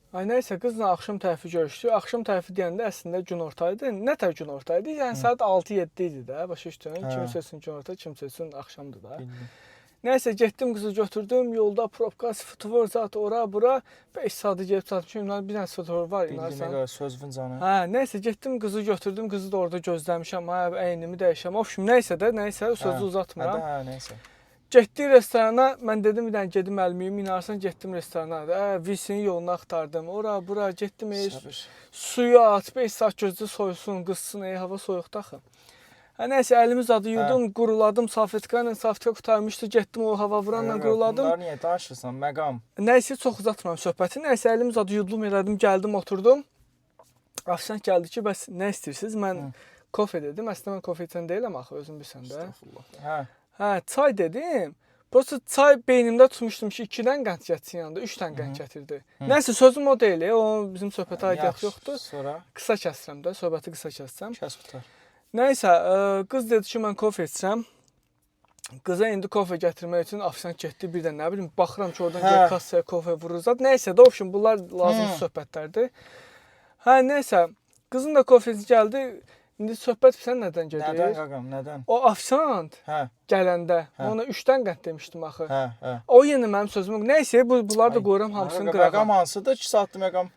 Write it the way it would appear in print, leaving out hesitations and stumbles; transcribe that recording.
Ay nəysə qızla axşam tərəfi görüşdük. Axşam tərəfi deyəndə əslində günorta idi. Nə tər günorta idi? Yəni saat 6-7 idi də. Başa düşdün? Kimsə üçün günorta, kimsə üçün axşamdır da. Bildim. Nəysə getdim qızı götürdüm. Yolda probka, svetofor zat ora bura 5 saatı gedib çatmışam. Bir dənə svetofor var inanırsan. Bildim, söz canı. Hə, nəysə getdim qızı götürdüm. Qızı da orada gözləmişəm. Hə, əynimi dəyişəm. Ofşum nəysə də, nəysə sözü uzatmıram. Hə, nəysə. Getdik restorana. Mən dedim bir dənə gedim əlmiyim. İnarsan getdim restorana. Vilsinin yolunu axtardım. Ora bura getdim. Suyu at, 5 saat gözdə soyusun, qızsın. Hava soyuqdur axı. Hə, nəysə əlimi zadı yudum, quruladım salfetka ilə. Salfetka qurtarmışdı. Getdim o hava vuranla quruladım. Bunlar niyə danışırsan? Məqam. Nəysə çox uzatmıram söhbəti. Nəysə əlimi zadı yudum elədim, gəldim, oturdum. Afişant gəldi ki, bəs nə istəyirsiniz? Mən kofe dedim. Əslində mən kofe içən deyiləm axı, özün bilsən də. Hə. Hə, çay dedim. Prosta çay beynimdə tutmuşdum ki, 2-dən qənd gətirsin yanında, 3-dən qənd gətirdi. Nəysə sözüm o deyil, o bizim söhbətə aidiyyəti yoxdur. Sonra Qısa kəsirəm də, söhbəti qısa kəssəm. kəs qutar. Nəysə, qız dedi ki, mən kofe içsəm. Qıza indi kofe gətirmək üçün afisant getdi. Bir də nə bilim, baxıram ki, oradan gəlib kassaya kofe vurur zat. Nəysə də, ofşun, bunlar lazımsız söhbətlərdir. Hə, nəysə, qızın da kofesi gəldi. İndi söhbət sən nədən gedir? Nədən qaqam, nədən? O afisant gələndə, ona 3-dən qənd demişdim axı. Hə. O yenə mənim sözümü, nəysə, bunları da qoyuram hamısını qırağa. Məqam hansıdır? 2 saatdır məqam.